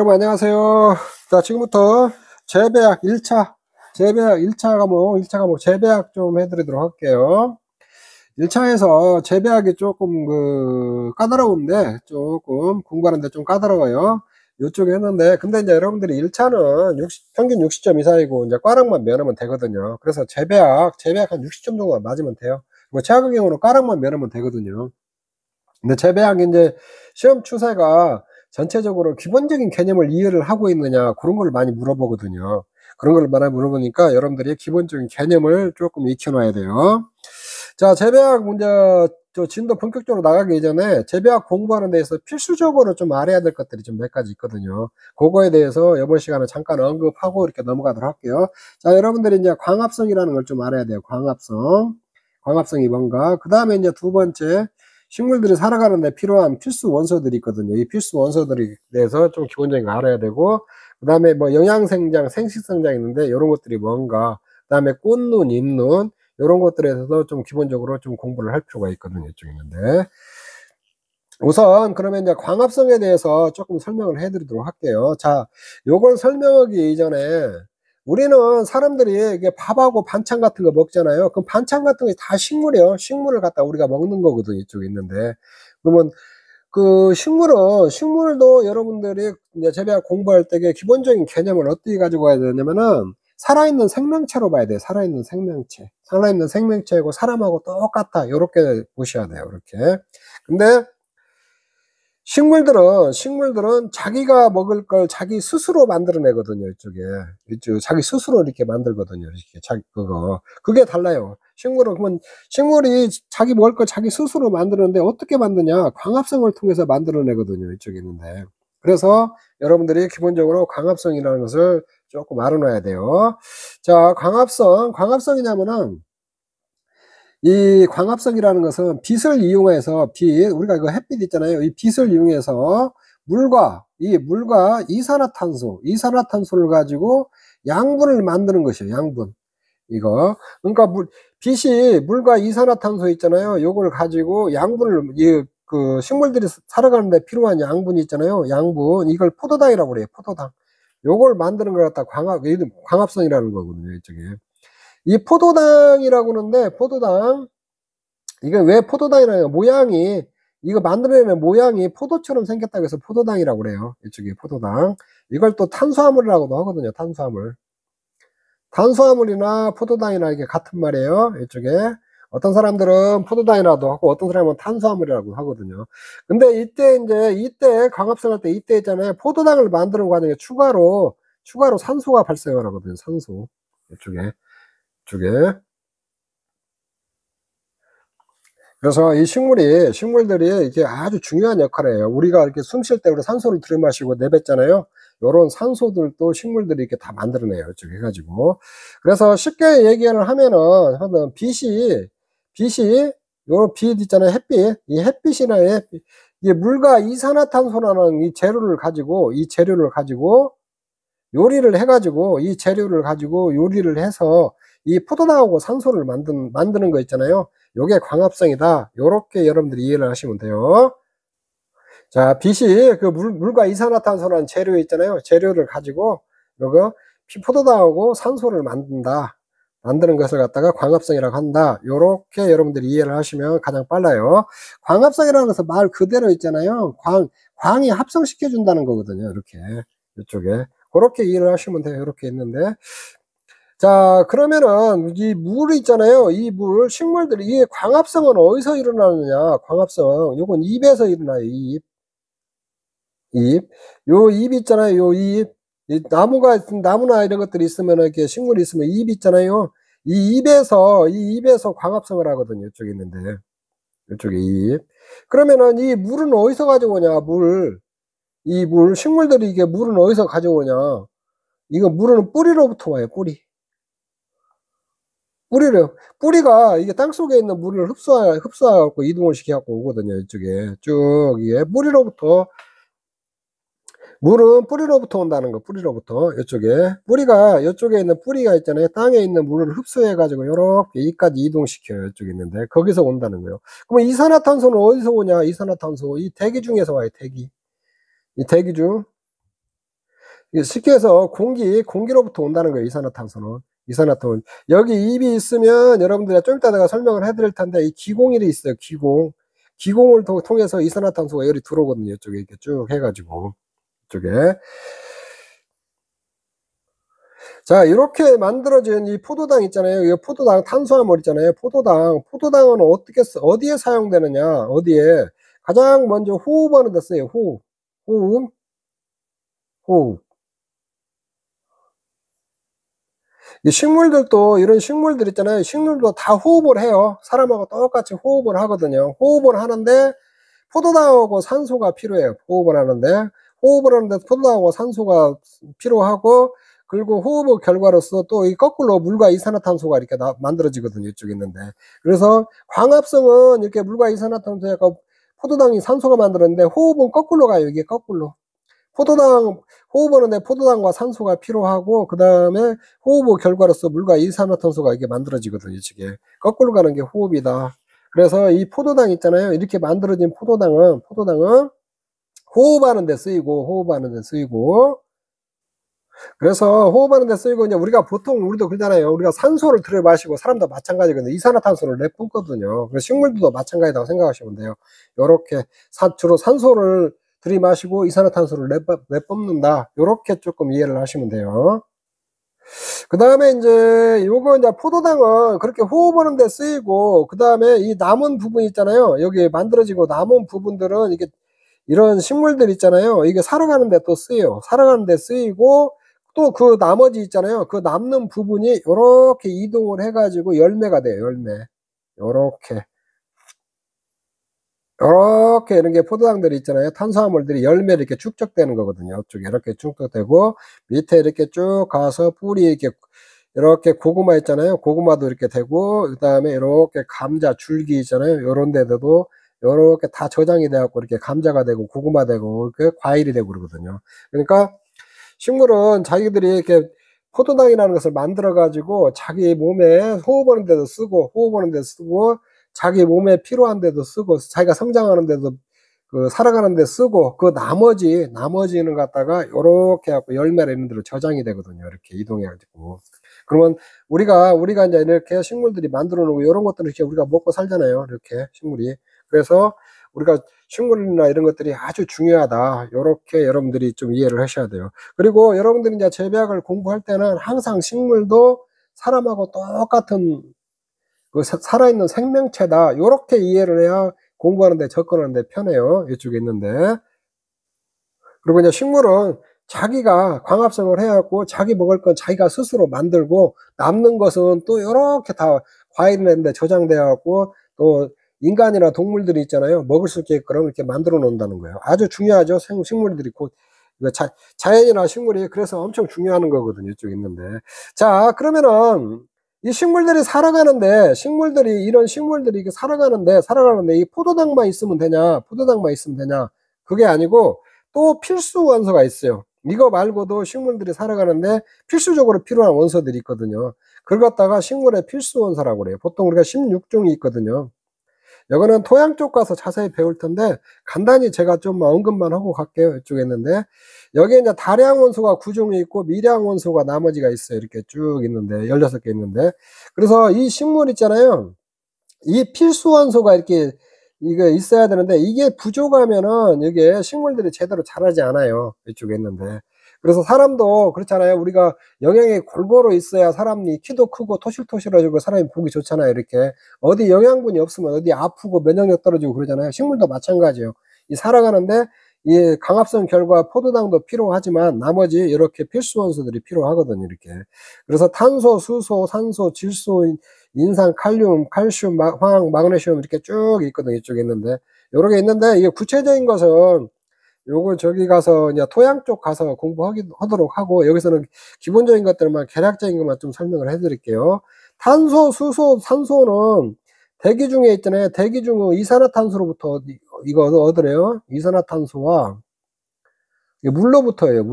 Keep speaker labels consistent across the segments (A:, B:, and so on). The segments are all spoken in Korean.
A: 여러분 안녕하세요. 자, 지금부터 재배학 1차, 재배학 1차 과목 재배학 좀 해드리도록 할게요. 1차에서 재배학이 조금 까다로운데, 조금 공부하는데 좀 까다로워요. 요쪽에 했는데, 근데 이제 여러분들이 1차는 평균 60점 이상이고, 이제 꽈락만 면하면 되거든요. 그래서 재배학 한 60점 정도만 맞으면 돼요. 뭐, 최악의 경우는 꽈락만 면하면 되거든요. 근데 재배학이 이제 시험 추세가 전체적으로 기본적인 개념을 이해를 하고 있느냐, 그런 걸 많이 물어보거든요. 그런 걸 많이 물어보니까 여러분들이 기본적인 개념을 조금 익혀놔야 돼요. 자, 재배학 문제, 진도 본격적으로 나가기 이전에 재배학 공부하는 데에서 필수적으로 좀 알아야 될 것들이 좀 몇 가지 있거든요. 그거에 대해서 이번 시간에 잠깐 언급하고 이렇게 넘어가도록 할게요. 자, 여러분들이 이제 광합성이라는 걸 좀 알아야 돼요. 광합성. 광합성이 뭔가. 그 다음에 이제 두 번째, 식물들이 살아가는 데 필요한 필수 원소들이 있거든요. 이 필수 원소들에 대해서 좀 기본적인 거 알아야 되고, 그 다음에 뭐 영양생장, 생식생장 있는데 이런 것들이 뭔가, 그 다음에 꽃눈, 잎눈 이런 것들에 대해서 좀 기본적으로 좀 공부를 할 필요가 있거든요. 이쪽에 있는데, 우선 그러면 이제 광합성에 대해서 조금 설명을 해드리도록 할게요. 자, 요걸 설명하기 이전에 우리는 사람들이 이게 밥하고 반찬 같은 거 먹잖아요. 그럼 반찬 같은 게 다 식물이에요. 식물을 갖다 우리가 먹는 거거든요. 이쪽에 있는데, 그러면 식물도 여러분들이 이제 재배학 공부할 때 기본적인 개념을 어떻게 가지고 가야 되냐면은, 살아있는 생명체로 봐야 돼요. 살아있는 생명체. 살아있는 생명체고 사람하고 똑같아. 요렇게 보셔야 돼요. 이렇게. 근데 식물들은 자기가 먹을 걸 자기 스스로 만들어내거든요. 이쪽 자기 스스로 이렇게 만들거든요. 이렇게 그게 달라요. 식물이 자기 먹을 걸 자기 스스로 만드는데 어떻게 만드냐? 광합성을 통해서 만들어내거든요. 이쪽에 있는데. 그래서 여러분들이 기본적으로 광합성이라는 것을 조금 알아놔야 돼요. 자, 광합성이냐면은, 이 광합성이라는 것은 빛을 이용해서, 우리가 이거 햇빛 있잖아요. 이 빛을 이용해서 물과 이산화탄소를 가지고 양분을 만드는 것이에요. 양분. 이거. 그러니까 빛이 물과 이산화탄소 있잖아요. 요걸 가지고 양분을, 식물들이 살아가는데 필요한 양분이 있잖아요. 양분. 이걸 포도당이라고 그래요. 포도당. 요걸 만드는 걸 갖다 광합성이라는 거거든요. 이쪽에. 이 포도당이라고 하는데, 이게 왜 포도당이라는 이거 만들어내는 모양이 포도처럼 생겼다고 해서 포도당이라고 그래요. 이쪽에 포도당. 이걸 또 탄수화물이라고도 하거든요. 탄수화물이나 포도당이나 이게 같은 말이에요. 이쪽에. 어떤 사람들은 포도당이라도 하고 어떤 사람은 탄수화물이라고 하거든요. 근데 이때 광합성할 때 이때 있잖아요. 포도당을 만드는 과정에 추가로 산소가 발생을 하거든요. 산소. 이쪽에. 그래서 이 식물들이 이게 아주 중요한 역할을 해요. 우리가 이렇게 숨 쉴 때 우리 산소를 들이마시고 내뱉잖아요. 요런 산소들도 식물들이 이렇게 다 만들어내요. 이쪽 해가지고. 그래서 쉽게 얘기를 하면은, 요런 빛 있잖아요. 햇빛. 이 햇빛이나 이게 물과 이산화탄소라는 이 재료를 가지고 요리를 해서 이 포도당하고 산소를 만드는 거 있잖아요. 요게 광합성이다. 요렇게 여러분들이 이해를 하시면 돼요. 자, 빛이 물과 이산화탄소라는 재료 있잖아요. 재료를 가지고 포도당하고 산소를 만드는 것을 갖다가 광합성이라고 한다. 요렇게 여러분들이 이해를 하시면 가장 빨라요. 광합성이라는 것은 말 그대로 있잖아요. 광이 합성시켜 준다는 거거든요. 이쪽에. 그렇게 이해를 하시면 돼요. 이렇게 있는데. 자, 그러면은 이 물 있잖아요. 식물들이 이 광합성은 어디서 일어나느냐? 광합성. 요건 잎에서 일어나요. 잎. 요 잎 있잖아요. 요 잎. 이 나무나 이런 것들이 있으면, 이렇게 식물이 있으면 잎 있잖아요. 이 잎에서 광합성을 하거든요. 이쪽에 있는데. 이쪽에 잎. 그러면은 이 물은 어디서 가져오냐? 식물들이 이게 물은 어디서 가져오냐? 이거 물은 뿌리로부터 와요. 뿌리가 이게 땅속에 있는 물을 흡수하고 이동을 시켜갖고 오거든요. 이쪽에. 쭉, 이게 물은 뿌리로부터 온다는 거, 뿌리로부터. 이쪽에 있는 뿌리가 있잖아요. 땅에 있는 물을 흡수해가지고, 요렇게 이까지 이동시켜요. 이쪽에 있는데. 거기서 온다는 거예요. 그러면 이산화탄소는 어디서 오냐? 이 대기 중에서 와요, 대기. 이 대기 중. 쉽게 해서 공기로부터 온다는 거예요, 이산화탄소는. 이산화탄소는. 여기 입이 있으면 여러분들 좀 이따 내가 설명을 해드릴 텐데, 이 기공일이 있어요, 기공. 기공을 통해서 이산화탄소가 열이 들어오거든요, 이쪽에 이렇게 쭉 해가지고. 이쪽에. 자, 이렇게 만들어진 이 포도당 있잖아요. 이 포도당 탄수화물 있잖아요. 포도당은 어디에 사용되느냐? 어디에? 가장 먼저 호흡하는 데 써요. 호흡. 이 식물들도, 이런 식물들 있잖아요. 식물도 다 호흡을 해요. 사람하고 똑같이 호흡을 하거든요. 호흡을 하는데 포도당하고 산소가 필요해요. 호흡을 하는데 포도당하고 산소가 필요하고, 그리고 호흡의 결과로서 또 이 거꾸로 물과 이산화탄소가 이렇게 만들어지거든요. 이쪽에 있는데. 그래서 광합성은 이렇게 물과 이산화탄소가 포도당이 산소가 만들었는데, 호흡은 거꾸로 가요. 이게 거꾸로. 호흡하는데 포도당과 산소가 필요하고, 그 다음에 호흡의 결과로서 물과 이산화탄소가 이게 만들어지거든요. 이쪽에. 거꾸로 가는 게 호흡이다. 그래서 이 포도당 있잖아요. 이렇게 만들어진 포도당은 호흡하는 데 쓰이고, 그래서 호흡하는 데 쓰이고, 이제 우리도 그러잖아요. 우리가 산소를 들여 마시고, 사람도 마찬가지거든요. 이산화탄소를 내뿜거든요. 그래서 식물들도 마찬가지라고 생각하시면 돼요. 요렇게 주로 산소를 들이마시고 이산화탄소를 내뿜는다. 요렇게 조금 이해를 하시면 돼요. 그 다음에 이제 포도당은 그렇게 호흡하는 데 쓰이고, 그 다음에 이 남은 부분 있잖아요. 여기 만들어지고 남은 부분들은 이런 식물들 있잖아요. 이게 살아가는 데 또 쓰여요. 살아가는 데 쓰이고, 또 그 나머지 있잖아요. 그 남는 부분이 요렇게 이동을 해가지고 열매가 돼요. 열매. 요렇게 이런 게 포도당들이 있잖아요. 탄수화물들이 열매를 이렇게 축적되는 거거든요. 이쪽에 이렇게 축적되고, 밑에 이렇게 쭉 가서 뿌리 이렇게 고구마 있잖아요. 고구마도 이렇게 되고, 그 다음에 이렇게 감자 줄기 있잖아요. 요런 데도 요렇게 다 저장이 돼갖고 이렇게 감자가 되고, 고구마 되고, 이렇게 과일이 되고 그러거든요. 그러니까 식물은 자기들이 이렇게 포도당이라는 것을 만들어가지고 자기 몸에 호흡하는 데도 쓰고, 자기 몸에 필요한 데도 쓰고, 자기가 성장하는 데도 살아가는 데 쓰고, 그 나머지는 갖다가 요렇게 해갖고 열매를 있는 대로 저장이 되거든요. 이렇게 이동해가지고. 그러면 우리가 이제 이렇게 식물들이 만들어 놓고, 이런 것들을 이렇게 우리가 먹고 살잖아요. 이렇게 식물이. 그래서 우리가 식물이나 이런 것들이 아주 중요하다. 요렇게 여러분들이 좀 이해를 하셔야 돼요. 그리고 여러분들이 이제 재배학을 공부할 때는 항상 식물도 사람하고 똑같은 살아있는 생명체다. 요렇게 이해를 해야 공부하는데, 접근하는데 편해요. 이쪽에 있는데. 그리고 이제 식물은 자기가 광합성을 해갖고 자기 먹을 건 자기가 스스로 만들고, 남는 것은 또 요렇게 다 과일인데 저장되어갖고, 또 인간이나 동물들이 있잖아요. 먹을 수 있게끔 이렇게 만들어 놓는다는 거예요. 아주 중요하죠. 식물들이 자연이나 식물이 그래서 엄청 중요한 거거든요. 이쪽에 있는데. 자, 그러면은 이 식물들이 살아가는데, 이런 식물들이 이게 살아가는데 이 포도당만 있으면 되냐? 그게 아니고 또 필수 원소가 있어요. 이거 말고도 식물들이 살아가는데 필수적으로 필요한 원소들이 있거든요. 그걸 갖다가 식물의 필수 원소라고 그래요. 보통 우리가 16종이 있거든요. 이거는 토양 쪽 가서 자세히 배울 텐데, 간단히 제가 좀 언급만 하고 갈게요. 이쪽에 있는데, 여기에 이제 다량 원소가 9종이 있고, 미량 원소가 나머지가 있어요. 이렇게 쭉 있는데, 16개 있는데. 그래서 이 식물 있잖아요. 이 필수 원소가 이거 있어야 되는데, 이게 부족하면은 이게 식물들이 제대로 자라지 않아요. 이쪽에 있는데. 그래서 사람도 그렇잖아요. 우리가 영양이 골고루 있어야 사람이 키도 크고 토실토실해지고 사람이 보기 좋잖아요. 이렇게 어디 영양분이 없으면 어디 아프고 면역력 떨어지고 그러잖아요. 식물도 마찬가지예요. 이 살아가는데 이 강합성 결과 포도당도 필요하지만 나머지 이렇게 필수 원소들이 필요하거든요. 이렇게. 그래서 탄소, 수소, 산소, 질소, 인산, 칼륨, 칼슘, 황, 마그네슘 이렇게 쭉 있거든요. 이쪽에 있는데, 요렇게 있는데, 이게 구체적인 것은 요거 저기 가서 이제 토양 쪽 가서 공부하도록 하고, 여기서는 기본적인 것들만, 계략적인 것만 좀 설명을 해드릴게요. 탄소, 수소, 산소는 대기 중에 있잖아요. 대기 중에 이산화탄소로부터 이거 얻으래요. 이산화탄소와 물로부터예요.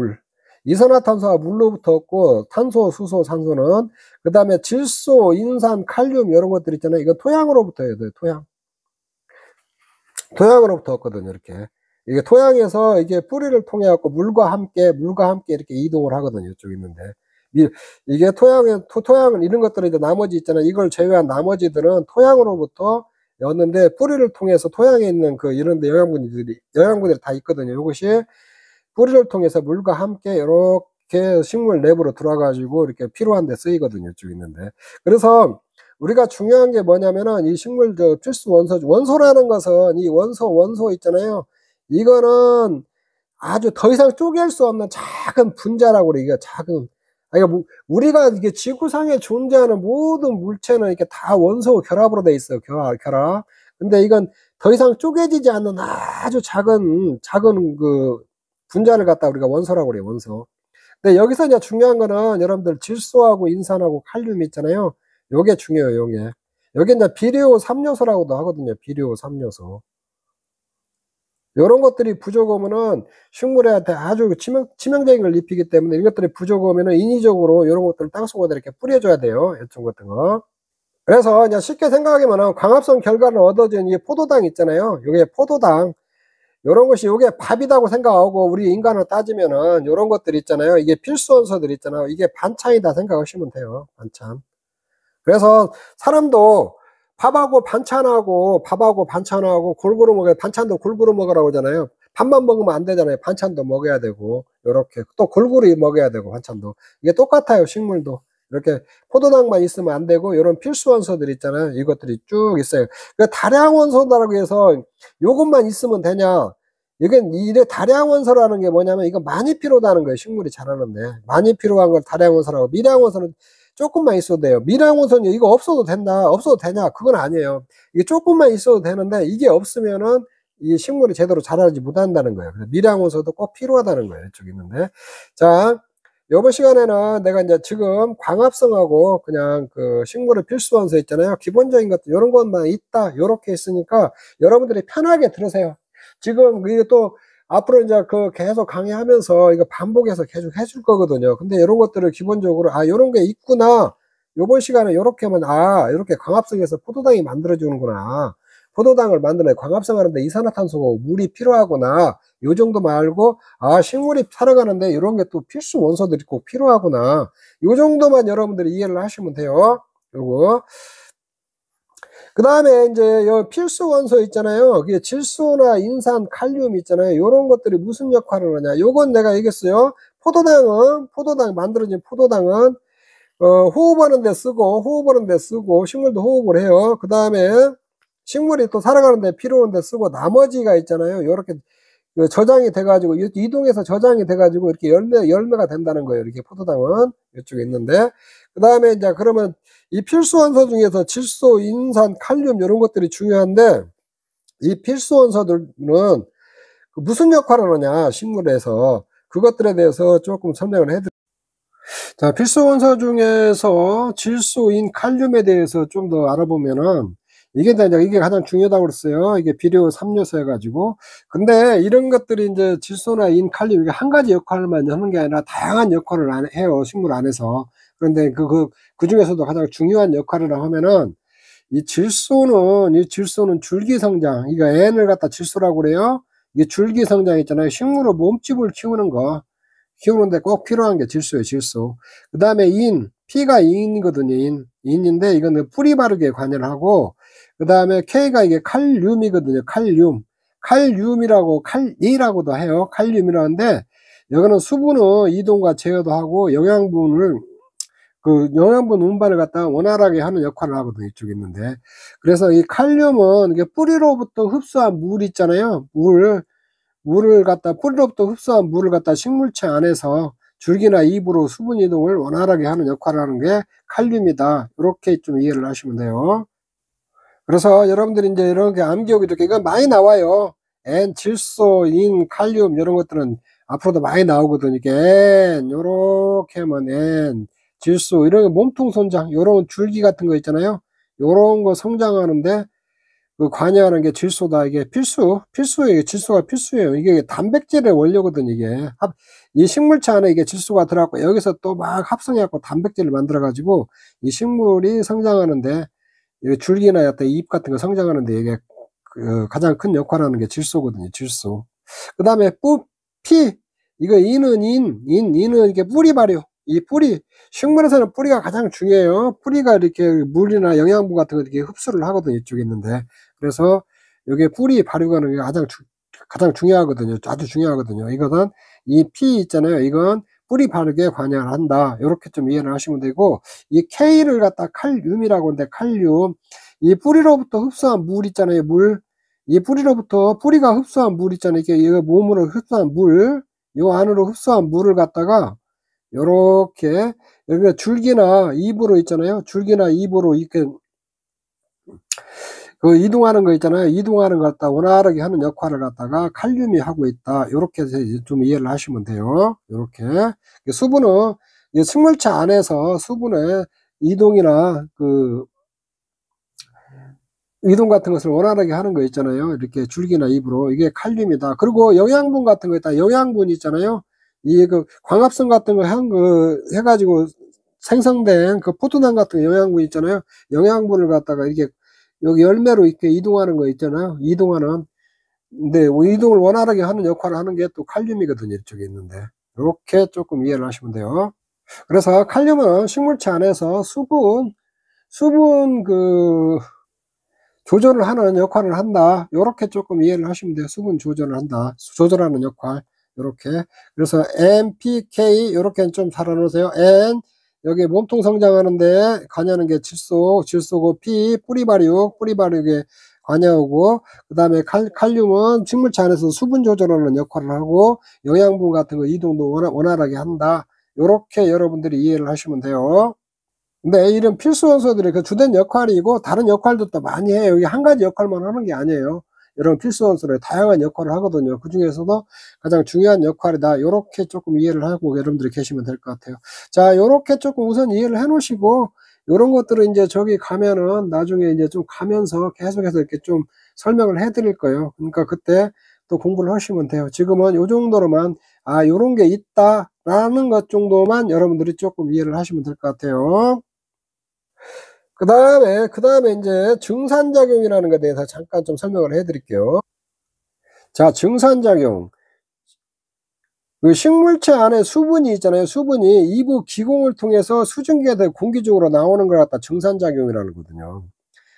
A: 이산화탄소와 물로부터 얻고, 탄소, 수소, 산소는 그 다음에 질소, 인산, 칼륨 이런 것들 있잖아요. 이건 토양으로부터 해야 돼요. 토양으로부터 얻거든요. 이렇게. 이게 토양에서 이게 뿌리를 통해 갖고 물과 함께 이렇게 이동을 하거든요. 이쪽 있는데. 이게 토양은 이런 것들은 이제 나머지 있잖아요. 이걸 제외한 나머지들은 토양으로부터 였는데 뿌리를 통해서 토양에 있는 그 이런 데 영양분들이 다 있거든요. 이것이 뿌리를 통해서 물과 함께 이렇게 식물 내부로 들어가지고 이렇게 필요한 데 쓰이거든요. 이쪽 있는데. 그래서 우리가 중요한 게 뭐냐면은 이 식물 필수 원소라는 것은 이 원소 있잖아요. 이거는 아주 더 이상 쪼갤 수 없는 작은 분자라고 그래. 이게 작은. 뭐 우리가 이게 지구상에 존재하는 모든 물체는 이렇게 다 원소 결합으로 돼 있어요. 결합. 근데 이건 더 이상 쪼개지지 않는 아주 작은 그 분자를 갖다 우리가 원소라고 그래요. 원소. 근데 여기서 이제 중요한 거는 여러분들 질소하고 인산하고 칼륨 있잖아요. 요게 중요해요. 요게 이제 비료 3요소라고도 하거든요. 비료 3요소. 요런 것들이 부족하면은 식물한테 아주 치명적인 걸 입히기 때문에 이것들이 부족하면은 인위적으로 요런 것들을 땅속에다 이렇게 뿌려줘야 돼요. 요청 같은 거. 그래서 이제 쉽게 생각하면은 광합성 결과를 얻어진 이 포도당 있잖아요. 요게 포도당. 요런 것이 요게 밥이라고 생각하고 우리 인간으로 따지면은 요런 것들 있잖아요. 이게 필수 원소들 있잖아요. 이게 반찬이다 생각하시면 돼요. 반찬. 그래서 사람도 밥하고 반찬하고 골고루 먹어야 반찬도 골고루 먹으라고 하잖아요. 밥만 먹으면 안 되잖아요. 반찬도 먹어야 되고 요렇게 또 골고루 먹어야 되고 반찬도 이게 똑같아요. 식물도 이렇게 포도당만 있으면 안 되고 요런 필수 원소들 있잖아요. 이것들이 쭉 있어요. 그러니까 다량 원소라고 해서 요것만 있으면 되냐? 이게 다량 원소라는 게 뭐냐면 이거 많이 필요하다는 거예요. 식물이 자라는데 많이 필요한 걸 다량 원소라고. 미량 원소는 조금만 있어도 돼요. 미량 원소는 이거 없어도 되냐? 그건 아니에요. 이게 조금만 있어도 되는데 이게 없으면은 이 식물이 제대로 자라지 못한다는 거예요. 그래서 미량 원소도 꼭 필요하다는 거예요. 이쪽에 있는데. 자, 이번 시간에는 내가 이제 지금 광합성하고 그냥 그 식물의 필수 원소 있잖아요. 기본적인 것들 이런 것만 있다. 요렇게 있으니까 여러분들이 편하게 들으세요. 지금 이게 또 앞으로 이제 그 계속 강의하면서 이거 반복해서 계속 해줄 거거든요. 근데 이런 것들을 기본적으로 요런 게 있구나. 요번 시간에 요렇게 하면 이렇게 광합성해서 포도당이 만들어주는구나. 포도당을 만드는 광합성하는데 이산화탄소고 물이 필요하구나. 요 정도만 알고 식물이 살아가는데 이런 게 또 필수 원소들이 꼭 필요하구나. 요 정도만 여러분들이 이해를 하시면 돼요. 요거. 그 다음에 이제 요 필수 원소 있잖아요. 그게 질소나 인산, 칼륨 있잖아요. 요런 것들이 무슨 역할을 하냐. 요건 내가 얘기했어요. 포도당 만들어진 포도당은 호흡하는 데 쓰고 식물도 호흡을 해요. 그 다음에 식물이 또 살아가는 데 필요한 데 쓰고 나머지가 있잖아요. 요렇게 저장이 돼가지고 이동해서 저장이 돼가지고 이렇게 열매가 된다는 거예요. 이렇게 포도당은 이쪽에 있는데 그 다음에 이제 그러면 이 필수 원소 중에서 질소, 인산, 칼륨 이런 것들이 중요한데 이 필수 원소들은 무슨 역할을 하냐 식물에서 그것들에 대해서 조금 설명을 해드릴게요. 자, 필수 원소 중에서 질소, 인, 칼륨에 대해서 좀 더 알아보면은 이게 가장 중요하다고 그랬어요. 이게 비료 3요소 해가지고. 근데 이런 것들이 이제 질소나 인, 칼륨, 이게 한 가지 역할만 하는 게 아니라 다양한 역할을 해요. 식물 안에서. 그런데 그 중에서도 가장 중요한 역할을 하면은 이 질소는 줄기 성장. 이거 N을 갖다 질소라고 그래요. 이게 줄기 성장 있잖아요. 식물의 몸집을 키우는데 꼭 필요한 게 질소예요. 질소. 그 다음에 P가 인이거든요. 인인데 이거는 뿌리 바르기에 관여를 하고 그 다음에 K가 이게 칼륨이거든요. 칼륨이라고도 해요. 칼륨이라는데 여기는 수분의 이동과 제어도 하고 영양분 운반을 갖다 원활하게 하는 역할을 하거든요. 이쪽에 있는데. 그래서 이 칼륨은 이게 뿌리로부터 흡수한 물 있잖아요. 뿌리로부터 흡수한 물을 갖다 식물체 안에서 줄기나 잎으로 수분 이동을 원활하게 하는 역할을 하는 게 칼륨이다. 이렇게 좀 이해를 하시면 돼요. 그래서 여러분들이 이제 이렇게 암기하고 이렇게 이건 많이 나와요. N, 질소, 인, 칼륨 이런 것들은 앞으로도 많이 나오거든요. 이게 N, 요렇게 하면 N, 질소 이런 거 몸통 성장, 요런 줄기 같은 거 있잖아요. 요런 거 성장하는데 관여하는 게 질소다. 이게 필수예요. 질소가 필수예요. 이게 단백질의 원료거든요. 이 식물체 안에 이게 질소가 들어갔고 여기서 또 막 합성해갖고 단백질을 만들어가지고 이 식물이 성장하는데 줄기나 잎 같은 거 성장하는데 이게 가장 큰 역할을 하는 게 질소거든요. 질소. 그 다음에 피, 이거 인은 이게 뿌리 발효. 이 뿌리, 식물에서는 뿌리가 가장 중요해요. 뿌리가 이렇게 물이나 영양분 같은 거 이렇게 흡수를 하거든요. 이쪽에 있는데. 그래서 여기 뿌리 발효하는 게 가장 중요하거든요. 아주 중요하거든요. 이것은 이 피 있잖아요. 이건 뿌리 발효에 관여를 한다. 이렇게 좀 이해를 하시면 되고, 이 K를 갖다 칼륨이라고 하는데, 칼륨. 이 뿌리로부터 흡수한 물 있잖아요. 물. 이 뿌리로부터 뿌리가 흡수한 물 있잖아요. 이게 몸으로 흡수한 물, 요 안으로 흡수한 물을 갖다가 요렇게 여기가 줄기나 잎으로 있잖아요. 줄기나 잎으로 이렇게 그 이동하는 거 있잖아요. 이동하는 걸 갖다 원활하게 하는 역할을 갖다가 칼륨이 하고 있다. 요렇게 좀 이해를 하시면 돼요. 요렇게 수분은 식물체 안에서 수분의 이동이나 그 이동 같은 것을 원활하게 하는 거 있잖아요. 이렇게 줄기나 잎으로. 이게 칼륨이다. 그리고 영양분 같은 거 있다. 영양분 있잖아요. 이 그 광합성 같은 거 해가지고 생성된 그 포도당 같은 영양분 있잖아요. 영양분을 갖다가 이렇게 여기 열매로 이렇게 이동하는 거 있잖아요. 근데 이동을 원활하게 하는 역할을 하는 게 또 칼륨이거든요. 이쪽에 있는데. 이렇게 조금 이해를 하시면 돼요. 그래서 칼륨은 식물체 안에서 수분 조절을 하는 역할을 한다. 요렇게 조금 이해를 하시면 돼요. 수분 조절을 한다. 조절하는 역할. 요렇게. 그래서 NPK 요렇게 좀 잘 알아놓으세요. N 여기 몸통 성장하는데 관여하는 게 질소고 P 뿌리 발육에 관여하고, 그 다음에 칼륨은 식물체 안에서 수분 조절하는 역할을 하고 영양분 같은 거 이동도 원활하게 한다. 요렇게 여러분들이 이해를 하시면 돼요. 근데 이런 필수 원소들이 그 주된 역할이고 다른 역할도 또 많이 해요. 이게 한 가지 역할만 하는 게 아니에요. 이런 필수 원소들이 다양한 역할을 하거든요. 그 중에서도 가장 중요한 역할이다. 요렇게 조금 이해를 하고 여러분들이 계시면 될 것 같아요. 자, 요렇게 조금 우선 이해를 해 놓으시고, 요런 것들은 이제 저기 가면은 나중에 이제 좀 가면서 계속해서 이렇게 좀 설명을 해 드릴 거예요. 그러니까 그때 또 공부를 하시면 돼요. 지금은 요 정도로만, 요런 게 있다라는 것 정도만 여러분들이 조금 이해를 하시면 될 것 같아요. 그 다음에 이제 증산작용이라는 것에 대해서 잠깐 좀 설명을 해 드릴게요. 자, 증산작용. 그 식물체 안에 수분이 있잖아요. 수분이 이부 기공을 통해서 수증기가 되고 공기중으로 나오는 걸 갖다 증산작용이라는 거거든요.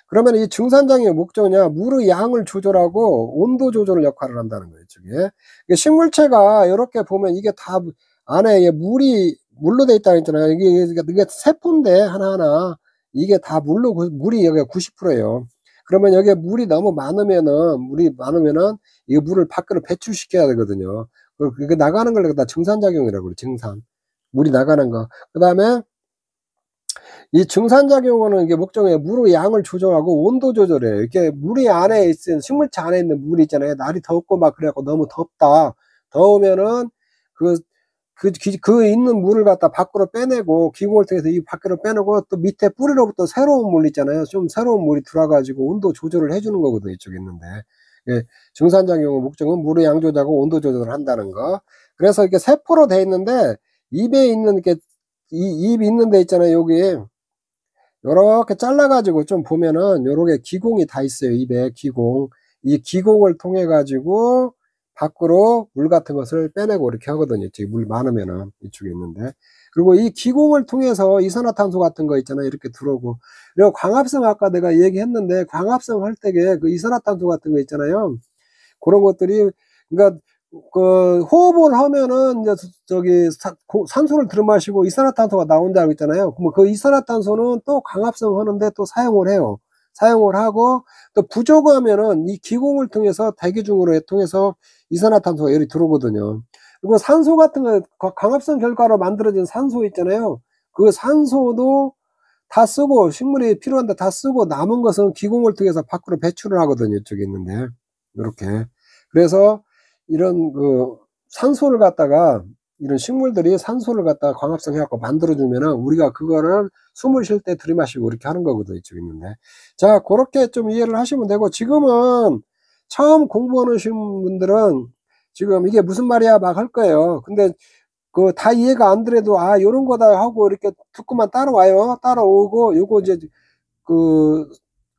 A: 그러면 이 증산작용의 목적은요, 물의 양을 조절하고 온도 조절 역할을 한다는 거예요, 이쪽에. 식물체가 이렇게 보면 이게 다 안에 물로 돼 있다고 했잖아요. 이게 세포인데, 하나하나. 이게 다 물이 여기가 90%예요. 그러면 여기에 물이 많으면은, 이 물을 밖으로 배출시켜야 되거든요. 그 나가는 걸 갖다 증산작용이라고 그래요, 증산. 물이 나가는 거. 그 다음에 이 증산작용은 이게 목적이 물의 양을 조절하고 온도 조절해요. 이렇게 식물체 안에 있는 물이 있잖아요. 날이 덥고 막 그래갖고 너무 덥다. 더우면은 그 있는 물을 갖다 밖으로 빼내고, 기공을 통해서 이 밖으로 빼내고, 또 밑에 뿌리로부터 새로운 물 있잖아요. 좀 새로운 물이 들어와가지고 온도 조절을 해주는 거거든요. 이쪽에 있는데. 예, 증산작용의 목적은 물의 양 조절하고 온도 조절을 한다는 거. 그래서 이렇게 세포로 돼 있는데, 입에 있는 입 있는 데 있잖아요. 여기. 요렇게 잘라가지고 좀 보면은 요렇게 기공이 다 있어요. 입에 기공. 이 기공을 통해 가지고 밖으로 물 같은 것을 빼내고 이렇게 하거든요. 지금 물 많으면은 이쪽에 있는데. 그리고 이 기공을 통해서 이산화탄소 같은 거 있잖아요. 이렇게 들어오고. 그리고 광합성 아까 내가 얘기했는데, 광합성 할 때에 그 이산화탄소 같은 거 있잖아요. 그런 것들이, 그러니까 호흡을 하면은 이제 산소를 들이마시고 이산화탄소가 나온다고 했잖아요. 그럼 그 이산화탄소는 또 광합성 하는데 또 사용을 해요. 사용을 하고, 또 부족하면은 이 기공을 통해서 대기 중으로 통해서 이산화탄소가 열이 들어오거든요. 그리고 산소 같은 거, 광합성 결과로 만들어진 산소 있잖아요. 그 산소도 다 쓰고, 식물이 필요한데 다 쓰고, 남은 것은 기공을 통해서 밖으로 배출을 하거든요. 이쪽에 있는데. 이렇게. 그래서 이런 산소를 갖다가, 이런 식물들이 산소를 갖다가 광합성 해갖고 만들어주면은 우리가 그거를 숨을 쉴 때 들이마시고 이렇게 하는 거거든요. 이쪽에 있는데. 자, 그렇게 좀 이해를 하시면 되고, 지금은 처음 공부하시는 분들은 지금 이게 무슨 말이야 막 할 거예요. 근데 다 이해가 안 되더라도, 요런 거다 하고 이렇게 듣고만 따라와요. 따라오고, 요거 이제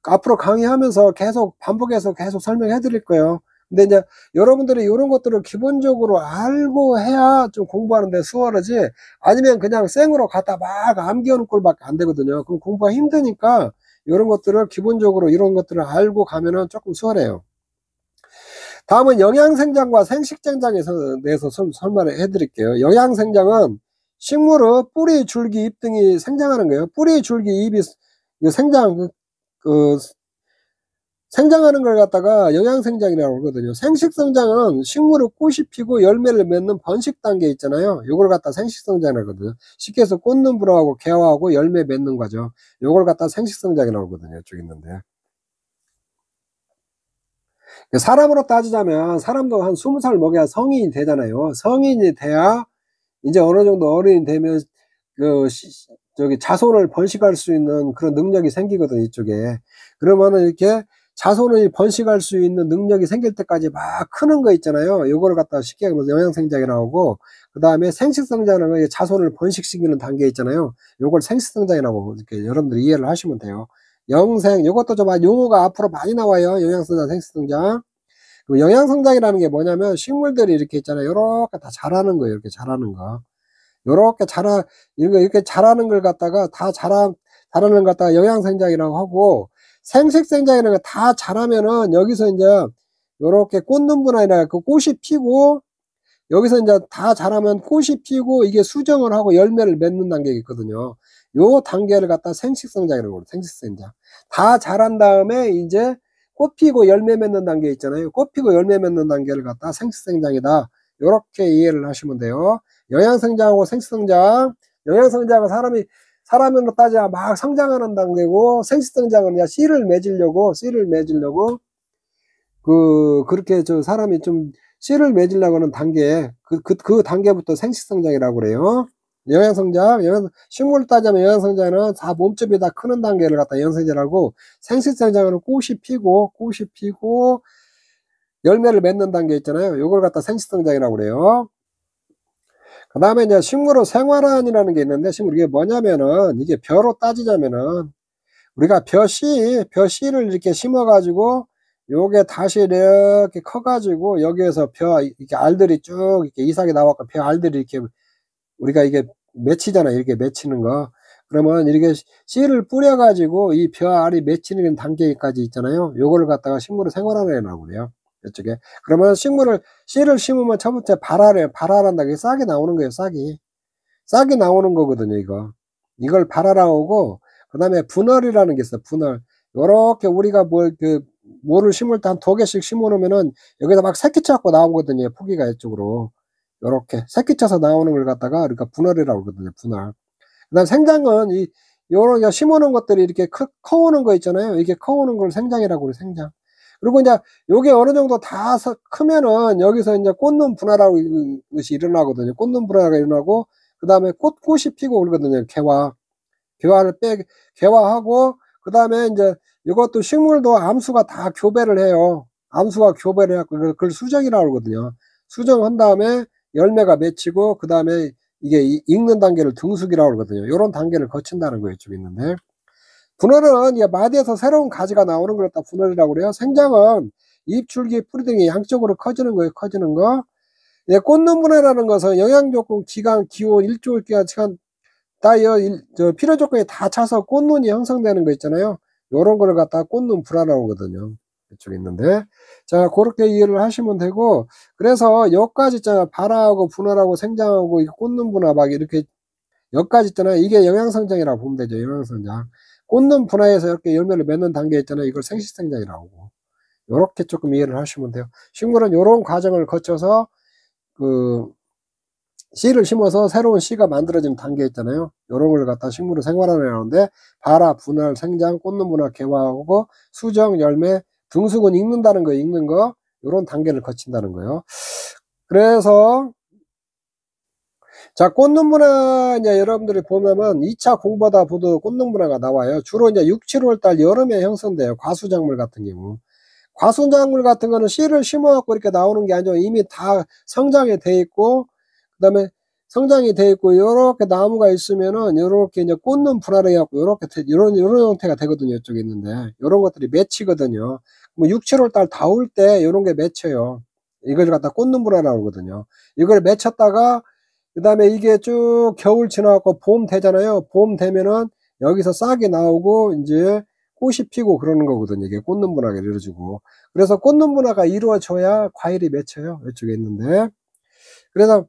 A: 앞으로 강의하면서 계속 반복해서 계속 설명해 드릴 거예요. 근데 이제 여러분들이 이런 것들을 기본적으로 알고 해야 좀 공부하는 데 수월하지, 아니면 그냥 생으로 갖다 막 암기하는 꼴밖에 안 되거든요. 그럼 공부가 힘드니까 이런 것들을 기본적으로 이런 것들을 알고 가면은 조금 수월해요. 다음은 영양생장과 생식생장에 대해서 설명을 해드릴게요. 영양생장은 식물의 뿌리, 줄기, 잎 등이 생장하는 거예요. 뿌리, 줄기, 잎이 생장, 생장하는 걸 갖다가 영양생장이라고 하거든요. 생식성장은 식물의 꽃이 피고 열매를 맺는 번식 단계 있잖아요. 요걸 갖다 생식성장이라고 하거든요. 쉽게 해서 꽃눈 불어하고 개화하고 열매 맺는 거죠. 요걸 갖다 생식성장이라고 하거든요. 이쪽에 있는데. 사람으로 따지자면 사람도 한 20살 먹여야 성인이 되잖아요. 성인이 돼야 이제 어느 정도 어른이 되면 저기 자손을 번식할 수 있는 그런 능력이 생기거든요, 이쪽에. 그러면은 이렇게 자손을 번식할 수 있는 능력이 생길 때까지 막 크는 거 있잖아요. 요거를 갖다가 쉽게 하면 영양생장이라고 하고, 그 다음에 생식성장은 거 자손을 번식시키는 단계 있잖아요. 요걸 생식성장이라고 이렇게 여러분들이 이해를 하시면 돼요. 요것도 좀 용어가 앞으로 많이 나와요. 영양성장, 생식성장. 그 영양성장이라는 게 뭐냐면 식물들이 이렇게 있잖아요. 요렇게 다 자라는 거예요. 이렇게 자라는 거. 요렇게 이렇게 자라는 걸 갖다가 자라는 걸 갖다가 영양생장이라고 하고, 생식생장이라는 거 다 자라면은 여기서 이제 요렇게 꽃눈분화이라 그 꽃이 피고, 여기서 이제 다 자라면 꽃이 피고 이게 수정을 하고 열매를 맺는 단계가 있거든요. 요 단계를 갖다 생식성장이라고 그래요. 생식성장. 다 자란 다음에 이제 꽃 피고 열매 맺는 단계 있잖아요. 꽃 피고 열매 맺는 단계를 갖다 생식성장이다. 요렇게 이해를 하시면 돼요. 영양성장하고 생식성장. 영양성장은 사람으로 따지면 막 성장하는 단계고, 생식성장은 그냥 씨를 맺으려고 그렇게 사람이 좀 씨를 맺으려고 하는 단계, 그 단계부터 생식성장이라고 그래요. 식물을 따지면 영양성장은 다 몸집이 다 크는 단계를 갖다 영양성장이라고, 생식성장은 꽃이 피고 열매를 맺는 단계 있잖아요. 요걸 갖다 생식성장이라고 그래요. 그 다음에 이제 식물의 생활환이라는 게 있는데, 이게 뭐냐면은, 이게 벼로 따지자면은, 우리가 벼씨를 이렇게 심어가지고, 요게 다시 이렇게 커가지고, 여기에서 이렇게 알들이 쭉 이렇게 이삭이 나와서 벼 알들이 이렇게, 우리가 이게 맺히잖아요. 이렇게 맺히는 거. 그러면 이렇게 씨를 뿌려가지고, 이 벼 알이 맺히는 단계까지 있잖아요. 요거를 갖다가 식물의 생활환이라고 그래요. 이쪽에. 그러면 씨를 심으면 첫 번째 발화한다. 그게 싹이 나오는 거예요, 싹이 나오는 거거든요, 이거. 이걸 발화라고 하고, 그 다음에 분할이라는 게 있어요, 분할. 요렇게 우리가 뭐를 심을 때 한 2개씩 심어 놓으면은, 여기다 막 새끼 쳐갖고 나오거든요, 포기가 이쪽으로. 요렇게. 새끼 쳐서 나오는 걸 갖다가, 그러니까 분할이라고 그러거든요, 분할. 그 다음 생장은, 요런 심어 놓은 것들이 이렇게 커오는 거 있잖아요. 이게 커오는 걸 생장이라고 그래요, 생장. 그리고 이제 요게 어느 정도 다 크면은 여기서 이제 꽃눈 분화라고 것이 일어나거든요. 꽃눈 분화가 일어나고, 그 다음에 꽃이 피고 그러거든요. 개화하고, 그 다음에 이제 이것도 식물도 암수가 다 교배를 해요. 암수가 교배를 해갖고 그걸 수정이라고 그러거든요. 수정한 다음에 열매가 맺히고, 그 다음에 이게 익는 단계를 등숙이라고 그러거든요. 요런 단계를 거친다는 거예요. 좀 있는데. 분할은 마디에서 새로운 가지가 나오는 걸 갖다 분할이라고 그래요. 생장은 잎, 줄기, 뿌리 등이 양쪽으로 커지는 거예요. 커지는 거. 꽃눈 분해라는 것은 영양조건, 기간, 기온, 일조기간, 시간 필요 조건이 다 차서 꽃눈이 형성되는 거 있잖아요. 요런 거를 갖다가 꽃눈 분화라고 하거든요. 이쪽에 있는데. 자, 그렇게 이해를 하시면 되고, 그래서 여기까지 있잖아요. 발화하고 분할하고 생장하고 꽃눈 분화 막 이렇게 여기까지 있잖아요. 이게 영양성장이라고 보면 되죠. 영양성장. 꽃눈 분화해서 이렇게 열매를 맺는 단계 있잖아요. 이걸 생식성장이라고 하고. 요렇게 조금 이해를 하시면 돼요. 식물은 요런 과정을 거쳐서 씨를 심어서 새로운 씨가 만들어지는 단계 있잖아요. 요런 걸 갖다 식물을 생활환을 하는데, 발화, 분할, 생장, 꽃눈 분화, 개화하고 수정, 열매, 등숙은 익는다는 거, 익는 거. 요런 단계를 거친다는 거예요. 그래서 자, 꽃눈 분화 이제 여러분들이 보면은 2차 공부하다 보도 꽃눈 분화가 나와요. 주로 이제 6, 7월 달 여름에 형성돼요. 과수작물 같은 경우. 과수작물 같은 거는 씨를 심어갖고 이렇게 나오는 게 아니죠. 이미 다 성장이 돼 있고, 그 다음에 성장이 돼 있고 요렇게 나무가 있으면은 요렇게 이제 꽂는 분할을 해 갖고 요렇게 요런 형태가 되거든요. 이쪽에 있는데 요런 것들이 맺히거든요. 뭐 6, 7월 달 다 올 때 요런 게 맺혀요. 이걸 갖다 꽂는 분할이라고 그러거든요. 이걸 맺혔다가 그다음에 이게 쭉 겨울 지나 갖고 봄 되잖아요. 봄 되면은 여기서 싹이 나오고 인제 꽃이 피고 그러는 거거든요. 이게 꽂는 분화가 이루어지고. 그래서 꽂는 분화가 이루어져야 과일이 맺혀요. 이쪽에 있는데. 그래서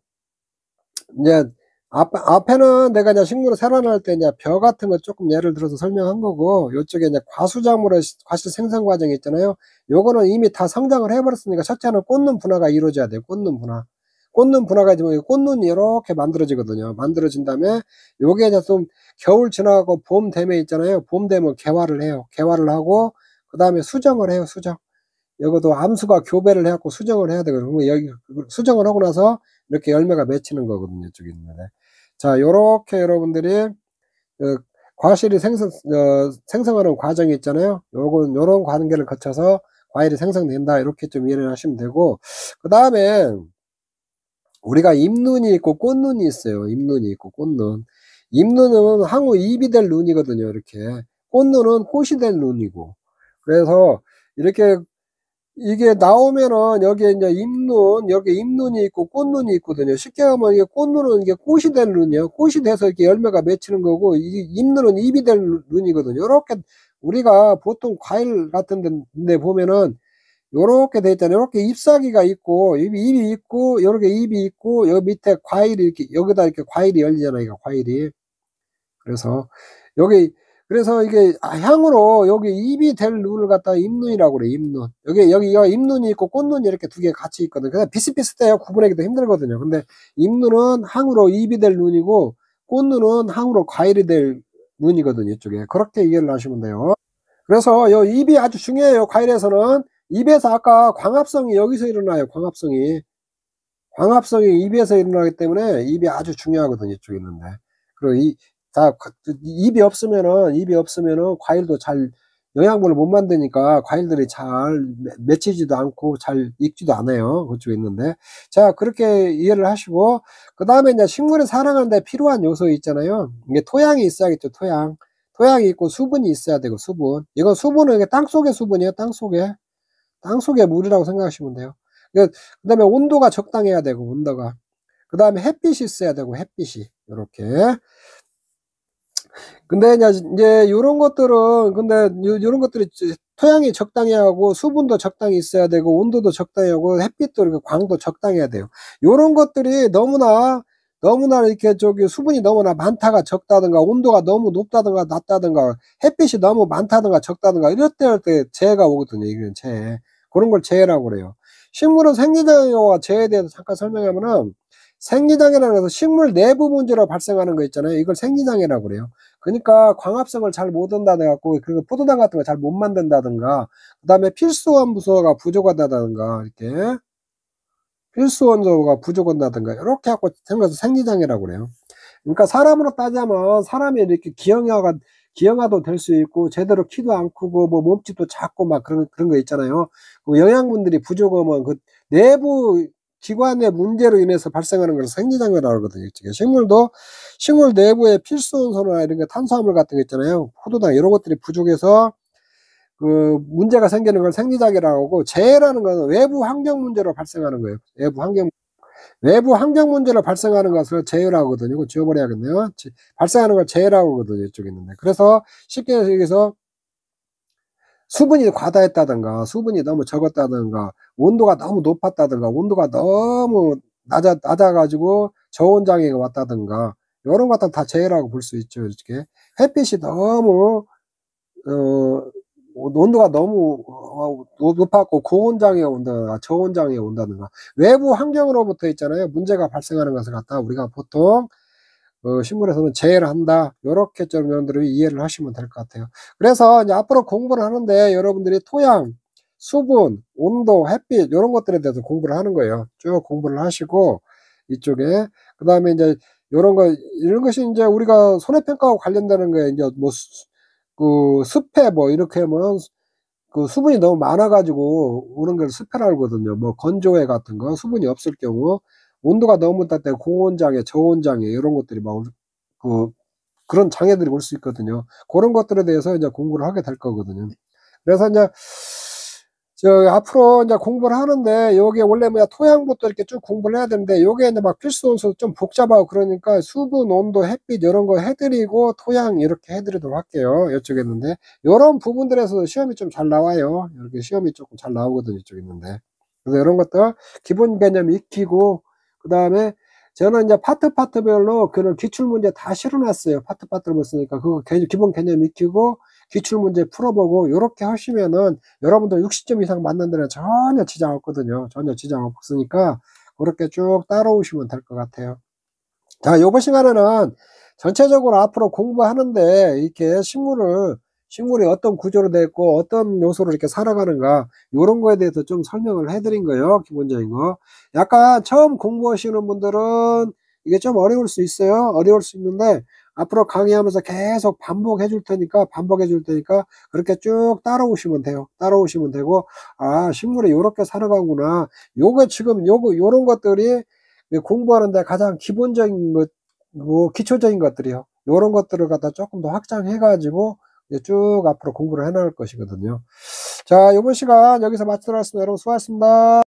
A: 인제 앞에는 내가 이제 식물을 생산할 때 이제 벼 같은 거 쪼끔 예를 들어서 설명한 거고, 요쪽에 이제 과수작물의 과실 생산 과정이 있잖아요. 요거는 이미 다 성장을 해 버렸으니까 첫째는 꽂는 분화가 이루어져야 돼요. 꽂는 분화. 꽂는 분화가 되면 꽃눈이 요렇게 만들어지거든요. 만들어진 다음에 요게 이제 좀 겨울 지나가고 봄 되면 있잖아요. 봄 되면 개화를 해요. 개화를 하고 그다음에 수정을 해요, 수정. 요것도 암수가 교배를 해 갖고 수정을 해야 되거든요. 그러면 여기 수정을 하고 나서 이렇게 열매가 맺히는 거거든요, 이쪽에 있는데. 자, 요렇게 여러분들이 과실이 생성하는 과정이 있잖아요. 요런 관계를 거쳐서 과일이 생성된다. 이렇게 좀 이해를 하시면 되고, 그다음에 우리가 잎눈이 있고 꽃눈이 있어요. 잎눈이 있고 꽃눈. 잎눈은 항우 잎이 될 눈이거든요, 이렇게. 꽃눈은 꽃이 될 눈이고. 그래서 이렇게 이게 나오면은 여기에 인제 잎눈, 여기 잎눈이 있고 꽃눈이 있거든요. 쉽게 하면 이게 꽃눈은 이게 꽃이 될 눈이에요. 꽃이 돼서 이렇게 열매가 맺히는 거고, 이 잎눈은 잎이 될 눈이거든요. 요렇게 우리가 보통 과일 같은 데 보면은 요렇게 돼 있잖아요. 요렇게 잎사귀가 있고 잎이 있고 요렇게 잎이 있고 요 밑에 과일이 이렇게 여기다 이렇게 과일이 열리잖아요, 이거 과일이. 그래서 여기 그래서 이게 향으로 여기 잎이 될 눈을 갖다가 잎눈이라고 그래요, 잎눈. 여기가 잎눈이 있고 꽃눈이 이렇게 두 개 같이 있거든요. 그냥 비슷비슷해요. 구분하기도 힘들거든요. 근데 잎눈은 향으로 잎이 될 눈이고 꽃눈은 향으로 과일이 될 눈이거든요, 이쪽에. 그렇게 이해를 하시면 돼요. 그래서 요 잎이 아주 중요해요, 과일에서는. 잎에서 아까 광합성이 여기서 일어나요, 광합성이. 광합성이 잎에서 일어나기 때문에 잎이 아주 중요하거든요, 이쪽에 있는데. 그리고 잎이 없으면은 과일도 잘 영양분을 못 만드니까 과일들이 잘 맺히지도 않고 잘 익지도 않아요, 그쪽에 있는데. 자, 그렇게 이해를 하시고, 그다음에 인제 식물을 살아가는 데 필요한 요소 있잖아요. 이게 토양이 있어야겠죠, 토양. 토양이 있고 수분이 있어야 되고, 수분. 이건 수분은 이게 땅속의 수분이에요, 땅속에. 땅속의 물이라고 생각하시면 돼요. 그다음에 온도가 적당해야 되고, 온도가. 그다음에 햇빛이 있어야 되고, 햇빛이 요렇게. 근데 인제 요런 것들은 근데 요런 것들이 토양이 적당해야 하고 수분도 적당히 있어야 되고 온도도 적당히 하고 햇빛도 이렇게 광도 적당해야 돼요. 요런 것들이 너무나 이렇게 수분이 너무나 많다가 적다든가 온도가 너무 높다든가 낮다든가 햇빛이 너무 많다든가 적다든가 이럴 때 재해가 오거든요. 이게 재해. 그런 걸 재해라고 그래요. 식물은 생리장애와 재해에 대해서 잠깐 설명하면은, 생리장애라는 것은 식물 내부 문제로 발생하는 거 있잖아요. 이걸 생리장애라고 그래요. 그러니까 광합성을 잘 못 한다해 갖고 그리고 포도당 같은 거 잘 못 만든다든가, 그다음에 필수 원소가 부족하다든가, 이렇게 필수 원소가 부족한다든가 요렇게 갖고 생겨서 생리장애라고 그래요. 그러니까 사람으로 따지면 사람이 이렇게 기형아도 될 수 있고 제대로 키도 안 크고 뭐 몸집도 작고 막 그런 거 있잖아요. 그 영양분들이 부족하면 그 내부 기관의 문제로 인해서 발생하는 걸 생리장애라고 그러거든요. 식물 내부의 필수 원소나 이런 게 탄수화물 같은 거 있잖아요. 포도당 이런 것들이 부족해서 그 문제가 생기는 걸 생리장애라고 하고, 재해라는 거는 외부 환경 문제로 발생하는 거예요. 외부 환경 문제로 발생하는 것을 재해라고 하거든요. 이거 지워버려야겠네요. 발생하는 걸 재해라고 하거든요, 이쪽에 있는데. 그래서 쉽게 얘기해서 수분이 과다했다든가 수분이 너무 적었다든가 온도가 너무 높았다든가 온도가 너무 낮아 가지고 저온 장애가 왔다든가 요런 것들 다 재해라고 볼 수 있죠, 이렇게. 햇빛이 너무 온도가 너무 높았고 고온 장애가 온다든가 저온 장애가 온다든가 외부 환경으로부터 있잖아요. 문제가 발생하는 것을 갖다가 우리가 보통 식물에서는 재해를 한다. 요렇게 좀 여러분들이 이해를 하시면 될 것 같아요. 그래서 이제 앞으로 공부를 하는데 여러분들이 토양, 수분, 온도, 햇빛 요런 것들에 대해서 공부를 하는 거예요. 쭉 공부를 하시고 이쪽에 그다음에 인제 이런 것이 인제 우리가 손해평가하고 관련되는 거에 인제 뭐 습해 뭐 이렇게 하면 그 수분이 너무 많아 가지고 오는 걸 습해라고 그러거든요. 뭐 건조해 같은 거 수분이 없을 경우 온도가 너무 따뜻해 고온장애, 저온장애 이런 것들이 막 그런 장애들이 올 수 있거든요. 그런 것들에 대해서 이제 공부를 하게 될 거거든요. 그래서 이제 앞으로 이제 공부를 하는데 요게 원래 뭐야 토양부터 이렇게 쭉 공부를 해야 되는데 요게 이제 막 필수 원수 좀 복잡하고 그러니까 수분, 온도, 햇빛 이런 거 해드리고 토양 이렇게 해드리도록 할게요. 이쪽에 있는데 요런 부분들에서 시험이 좀 잘 나와요. 이렇게 시험이 조금 잘 나오거든요. 이쪽에 있는데. 그래서 이런 것들 기본 개념 익히고 그다음에 저는 이제 파트별로 그런 기출문제 다 실어놨어요. 파트로 쓰니까 그거 기본 개념 익히고 기출문제 풀어보고 요렇게 하시면은 여러분들 60점 이상 맞는 데는 전혀 지장 없거든요. 전혀 지장 없으니까 그렇게 쭉 따라오시면 될 것 같아요. 자, 요번 시간에는 전체적으로 앞으로 공부하는데 이렇게 식물이 어떤 구조로 되어 있고 어떤 요소로 이렇게 살아가는가 요런 거에 대해서 좀 설명을 해드린 거예요. 기본적인 거. 약간 처음 공부하시는 분들은 이게 좀 어려울 수 있어요. 어려울 수 있는데 앞으로 강의하면서 계속 반복해 줄 테니까 그렇게 쭉 따라오시면 돼요. 따라오시면 되고 아 식물이 요렇게 살아가구나. 요거 지금 요런 것들이 공부하는데 가장 기본적인 것, 뭐 기초적인 것들이요. 요런 것들을 갖다 조금 더 확장해 가지고 쭉 앞으로 공부를 해 나갈 것이거든요. 자, 요번 시간 여기서 마치도록 하겠습니다. 여러분 수고하셨습니다.